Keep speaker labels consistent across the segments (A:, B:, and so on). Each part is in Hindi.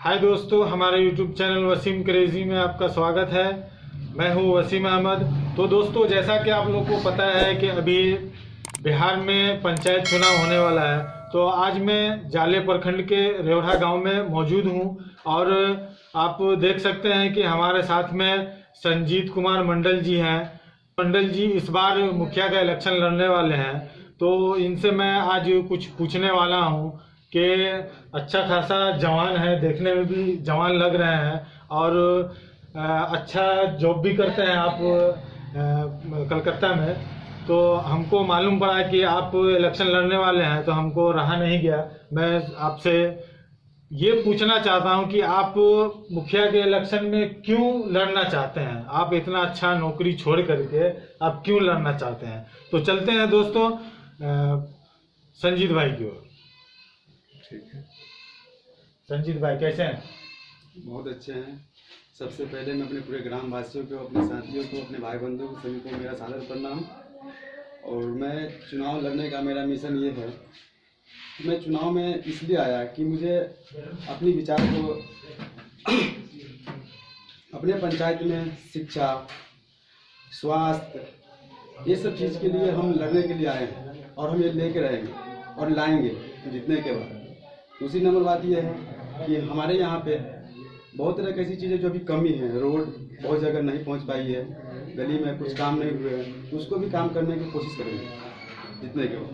A: हाय दोस्तों, हमारे YouTube चैनल वसीम क्रेजी में आपका स्वागत है। मैं हूं वसीम अहमद। तो दोस्तों, जैसा कि आप लोगों को पता है कि अभी बिहार में पंचायत चुनाव होने वाला है, तो आज मैं जाले प्रखंड के रेवढ़ा गांव में मौजूद हूं और आप देख सकते हैं कि हमारे साथ में संजीत कुमार मंडल जी हैं। मंडल जी इस बार मुखिया का इलेक्शन लड़ने वाले हैं, तो इनसे मैं आज कुछ पूछने वाला हूं कि अच्छा खासा जवान है, देखने में भी जवान लग रहे हैं और अच्छा जॉब भी करते हैं आप कलकत्ता में। तो हमको मालूम पड़ा कि आप इलेक्शन लड़ने वाले हैं, तो हमको रहा नहीं गया। मैं आपसे ये पूछना चाहता हूं कि आप मुखिया के इलेक्शन में क्यों लड़ना चाहते हैं? आप इतना अच्छा नौकरी छोड़ करके आप क्यों लड़ना चाहते हैं? तो चलते हैं दोस्तों संजीत भाई की ओर।
B: ठीक है।
A: संजीत भाई कैसे हैं?
B: बहुत अच्छे हैं। सबसे पहले मैं अपने पूरे ग्राम वासियों को, अपने साथियों को, अपने भाई बंधुओं को, सभी को मेरा सादर प्रणाम। और मैं चुनाव लड़ने का मेरा मिशन ये है, मैं चुनाव में इसलिए आया कि मुझे अपनी विचार को अपने पंचायत में शिक्षा, स्वास्थ्य, ये सब चीज़ के लिए हम लड़ने के लिए आए हैं और हम ये लेके रहेंगे और लाएंगे जीतने के बाद। दूसरी नंबर बात यह है कि हमारे यहाँ पे बहुत तरह की ऐसी चीज़ें जो अभी कमी है। रोड बहुत जगह नहीं पहुँच पाई है, गली में कुछ काम नहीं हुए हैं, तो उसको भी काम करने की कोशिश करेंगे जीतने के बाद।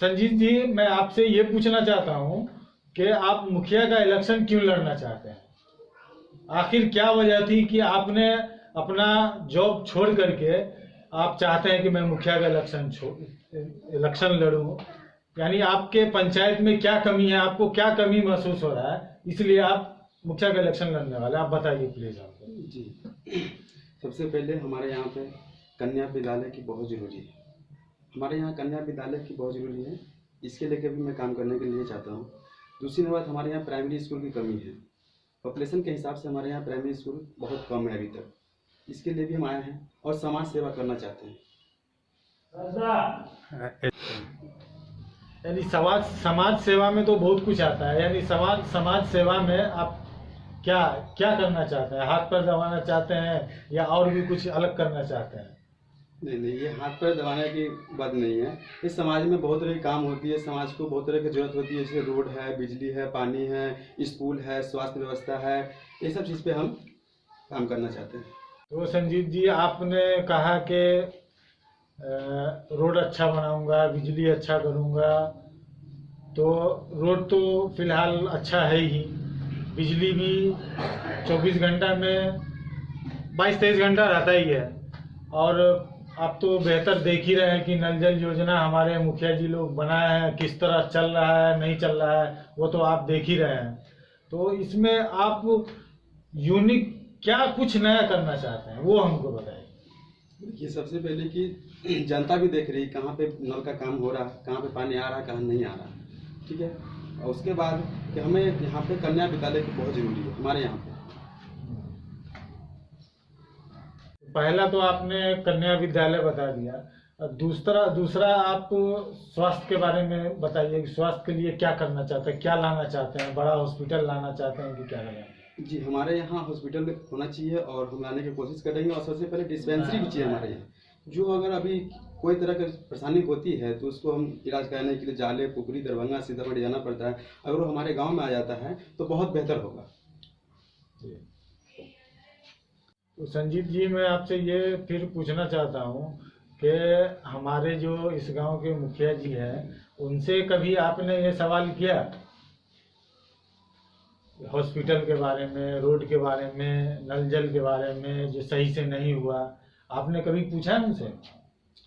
A: संजीत जी, मैं आपसे ये पूछना चाहता हूँ कि आप मुखिया का इलेक्शन क्यों लड़ना चाहते हैं? आखिर क्या वजह थी कि आपने अपना जॉब छोड़ करके आप चाहते हैं कि मैं मुखिया का इलेक्शन लड़ूं? यानी आपके पंचायत में क्या कमी है, आपको क्या कमी महसूस हो रहा है, इसलिए आप मुखिया का इलेक्शन लड़ने वाले? आप बताइए प्लीज आपको।
B: जी, सबसे पहले हमारे यहाँ पे कन्या विद्यालय की बहुत ज़रूरी है। हमारे यहाँ कन्या विद्यालय की बहुत ज़रूरी है, इसके लेकर भी मैं काम करने के लिए चाहता हूँ। दूसरी बात, हमारे यहाँ प्राइमरी स्कूल की कमी है। पॉपुलेशन के हिसाब से हमारे यहाँ प्राइमरी स्कूल बहुत कम है अभी तक, इसके लिए भी हम आए हैं और समाज सेवा करना चाहते हैं।
A: यानी समाज सेवा में तो बहुत कुछ आता है। यानी समाज सेवा में आप क्या क्या करना चाहते हैं? हाथ पैर दबाना चाहते हैं या और भी कुछ अलग करना चाहते हैं?
B: नहीं, ये हाथ पैर दबाने की बात नहीं है। इस समाज में बहुत तरह की काम होती है, समाज को बहुत तरह की जरूरत होती है, जैसे रोड है, बिजली है, पानी है, स्कूल है, स्वास्थ्य व्यवस्था है, ये सब चीज़ पे हम काम करना चाहते हैं।
A: तो संजीत जी, आपने कहा कि रोड अच्छा बनाऊंगा, बिजली अच्छा करूंगा, तो रोड तो फिलहाल अच्छा है ही, बिजली भी 24 घंटा में 22-23 घंटा रहता ही है। और आप तो बेहतर देख ही रहे हैं कि नल जल योजना हमारे मुखिया जी लोग बनाए हैं, किस तरह चल रहा है, नहीं चल रहा है, वो तो आप देख ही रहे हैं। तो इसमें आप यूनिक क्या कुछ नया करना चाहते हैं, वो हमको बताइए।
B: ये सबसे पहले कि जनता भी देख रही कहाँ पे नल का काम हो रहा है, कहाँ पे पानी आ रहा है, कहाँ नहीं आ रहा, ठीक है। और उसके बाद कि हमें यहाँ पे कन्या विद्यालय की बहुत ज़रूरी है हमारे यहाँ पे।
A: पहला तो आपने कन्या विद्यालय बता दिया। दूसरा आप स्वास्थ्य के बारे में बताइए कि स्वास्थ्य के लिए क्या करना चाहते हैं, क्या लाना चाहते हैं? बड़ा हॉस्पिटल लाना चाहते हैं कि क्या लाना?
B: जी, हमारे यहाँ हॉस्पिटल होना चाहिए और हम लाने की कोशिश करेंगे। और सबसे पहले डिस्पेंसरी भी चाहिए हमारे यहाँ, जो अगर अभी कोई तरह की परेशानी होती है तो उसको हम इलाज कराने के लिए जाले, पुपरी, दरभंगा, सीतामढ़ी जाना पड़ता है। अगर वो हमारे गाँव में आ जाता है तो बहुत बेहतर होगा।
A: तो संजीत जी, मैं आपसे ये फिर पूछना चाहता हूँ कि हमारे जो इस गांव के मुखिया जी हैं, उनसे कभी आपने ये सवाल किया हॉस्पिटल के बारे में, रोड के बारे में, नल जल के बारे में जो सही से नहीं हुआ? आपने कभी पूछा है उनसे?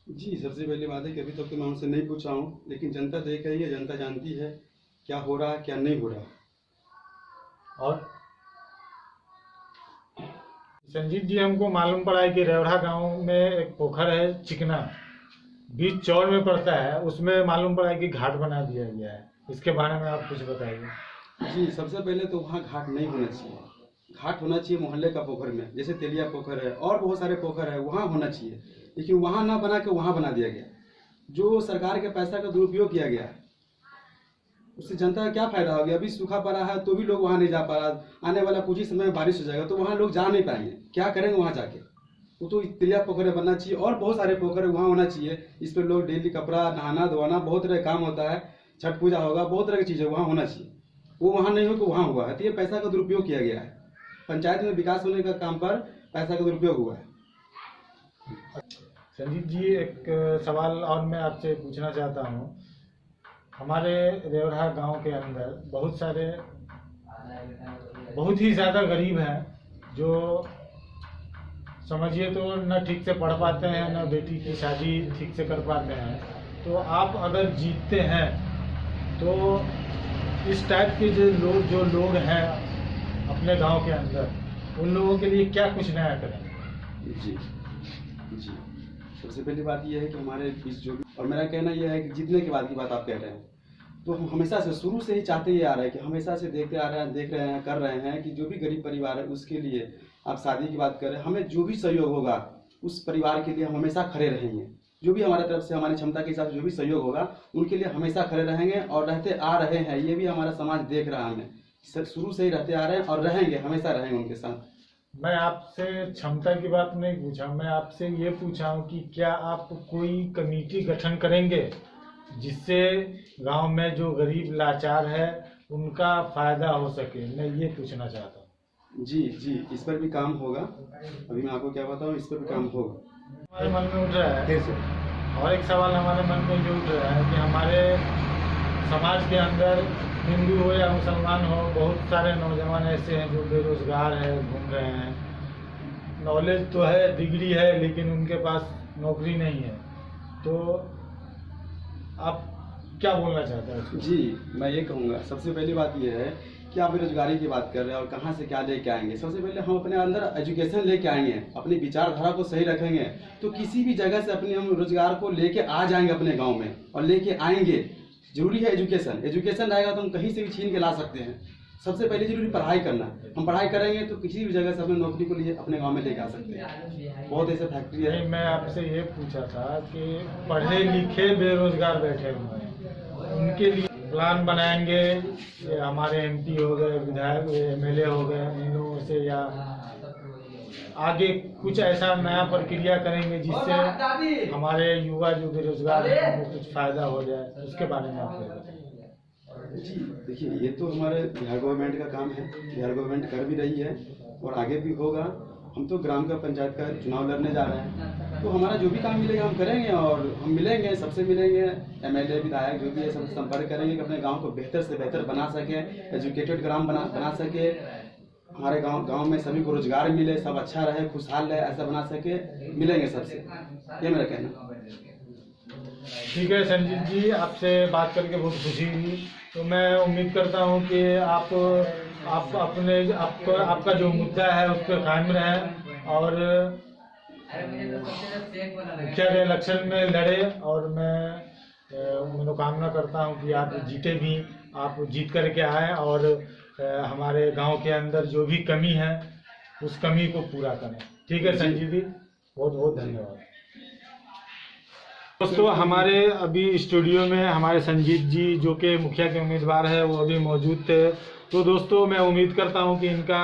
B: जी, सबसे पहली बात है कि अभी तक तो मैं उनसे नहीं पूछा हूँ, लेकिन जनता देख रही है, जनता जानती है क्या हो रहा है, क्या नहीं हो रहा।
A: और संजीत जी, हमको मालूम पड़ा है कि रेवढ़ा गांव में एक पोखर है, चिकना, बीच चौड़ में पड़ता है, उसमें मालूम पड़ा है कि घाट बना दिया गया है। इसके बारे में आप कुछ बताइए।
B: जी, सबसे पहले तो वहाँ घाट नहीं होना चाहिए। घाट होना चाहिए मोहल्ले का पोखर में, जैसे तेलिया पोखर है और बहुत सारे पोखर है, वहाँ होना चाहिए। लेकिन वहाँ ना बना के वहाँ बना दिया गया, जो सरकार के पैसा का दुरुपयोग किया गया है। उससे जनता का क्या फायदा हो गया? अभी सूखा पड़ा है तो भी लोग वहाँ नहीं जा पा रहा, आने वाला कुछ ही समय में बारिश हो जाएगा तो वहाँ लोग जा नहीं पाएंगे, क्या करेंगे वहाँ जाके? वो तो तिलिया पोखरे बनना चाहिए और बहुत सारे पोखरे वहाँ होना चाहिए, इस पर लोग डेली कपड़ा नहाना धोना बहुत तरह का काम होता है, छठ पूजा होगा, बहुत तरह की चीज़ें वहाँ होना चाहिए। वो वहाँ नहीं हो तो वहाँ हुआ है, तो ये पैसा का दुरुपयोग किया गया है। पंचायत में विकास होने का काम पर पैसा का दुरुपयोग हुआ है।
A: संजीत जी, एक सवाल और मैं आपसे पूछना चाहता हूँ। हमारे रेवढ़ा गांव के अंदर बहुत ही ज़्यादा गरीब हैं, जो समझिए तो न ठीक से पढ़ पाते हैं, न बेटी की शादी ठीक से कर पाते हैं। तो आप अगर जीतते हैं तो इस टाइप के जो लोग हैं अपने गांव के अंदर, उन लोगों के लिए क्या कुछ नया करें?
B: जी जी, सबसे पहली बात यह है कि हमारे बीच जो भी, और मेरा कहना यह है कि जीतने के बाद की बात आप कह रहे हैं, तो हम हमेशा से शुरू से ही चाहते ही आ रहे हैं कि हमेशा से देखते आ रहे हैं, देख रहे हैं, कर रहे हैं कि जो भी गरीब परिवार है उसके लिए, आप शादी की बात करें, हमें जो भी सहयोग होगा उस परिवार के लिए हम हमेशा खड़े रहेंगे। जो भी हमारे तरफ से हमारी क्षमता के हिसाब से जो भी सहयोग होगा उनके लिए हमेशा खड़े रहेंगे और रहते आ रहे हैं। ये भी हमारा समाज देख रहा है, हमें शुरू से ही रहते आ रहे हैं और रहेंगे, हमेशा रहेंगे उनके साथ।
A: मैं आपसे क्षमता की बात नहीं पूछा, मैं आपसे ये पूछा हूँ कि क्या आप कोई कमेटी गठन करेंगे जिससे गांव में जो गरीब लाचार है उनका फायदा हो सके? मैं ये पूछना चाहता हूँ।
B: जी जी, इस पर भी काम होगा। अभी मैं आपको क्या बताऊँ, इस पर भी काम होगा।
A: हमारे मन में उठ रहा है और एक सवाल हमारे मन में ये उठ रहा है कि हमारे समाज के अंदर हिंदू हो या मुसलमान हो, बहुत सारे नौजवान ऐसे हैं जो बेरोजगार है, घूम रहे हैं। नॉलेज तो है, डिग्री है, लेकिन उनके पास नौकरी नहीं है। तो आप क्या बोलना चाहते हैं?
B: जी, मैं ये कहूँगा, सबसे पहली बात ये है कि आप बेरोजगारी की बात कर रहे हैं और कहाँ से क्या लेके आएंगे। सबसे पहले हम अपने अंदर एजुकेशन लेके आएंगे, अपनी विचारधारा को सही रखेंगे तो किसी भी जगह से अपने हम रोजगार को लेके आ जाएंगे अपने गांव में, और लेके आएंगे। जरूरी है एजुकेशन, एजुकेशन रहेगा तो हम कहीं से भी छीन के ला सकते हैं। सबसे पहले जरूरी पढ़ाई करना, हम पढ़ाई करेंगे तो किसी भी जगह से अपने नौकरी को लिए अपने गांव में लेके आ सकते हैं। बहुत ऐसे फैक्ट्री है।
A: मैं आपसे ये पूछा था कि पढ़े लिखे बेरोजगार बैठे हुए हैं, उनके लिए प्लान बनाएंगे, हमारे एमपी हो गए, विधायक एमएलए हो गए, इन लोगों से, या आगे कुछ ऐसा नया प्रक्रिया करेंगे जिससे हमारे युवा जो बेरोजगार हैं उनको कुछ फायदा हो जाए? उसके बारे में आप बताइए।
B: जी देखिए, ये तो हमारे बिहार गवर्नमेंट का काम है, बिहार गवर्नमेंट कर भी रही है और आगे भी होगा। हम तो ग्राम का पंचायत का चुनाव लड़ने जा रहे हैं, तो हमारा जो भी काम मिलेगा हम करेंगे, और हम मिलेंगे, सबसे मिलेंगे, एमएलए विधायक जो भी है सब संपर्क करेंगे कि अपने गांव को बेहतर से बेहतर बना सके, एजुकेटेड ग्राम बना सके, हमारे गांव में सभी को रोजगार मिले, सब अच्छा रहे, खुशहाल रहे, ऐसा बना सके। मिलेंगे सबसे, ये मेरा कहना।
A: ठीक है संजीत जी, आपसे बात करके बहुत खुशी हुई। तो मैं उम्मीद करता हूं कि आप आपका जो मुद्दा है उस पर कायम रहें और मुखिया के इलेक्शन में लड़े। और मैं मनोकामना करता हूं कि आप जीते भी, आप जीत करके आए और हमारे गांव के अंदर जो भी कमी है उस कमी को पूरा करें। ठीक है संजीत जी, बहुत बहुत धन्यवाद। दोस्तों, हमारे अभी स्टूडियो में हमारे संजीत जी जो कि मुखिया के उम्मीदवार है वो अभी मौजूद थे। तो दोस्तों, मैं उम्मीद करता हूं कि इनका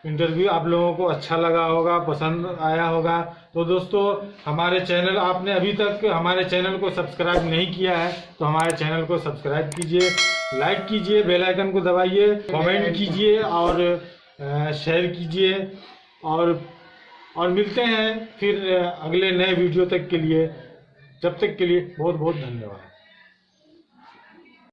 A: इंटरव्यू आप लोगों को अच्छा लगा होगा, पसंद आया होगा। तो दोस्तों, हमारे चैनल, आपने अभी तक हमारे चैनल को सब्सक्राइब नहीं किया है तो हमारे चैनल को सब्सक्राइब कीजिए, लाइक कीजिए, बेल आइकन को दबाइए, कमेंट कीजिए और शेयर कीजिए। और मिलते हैं फिर अगले नए वीडियो तक के लिए। जब तक के लिए बहुत बहुत धन्यवाद।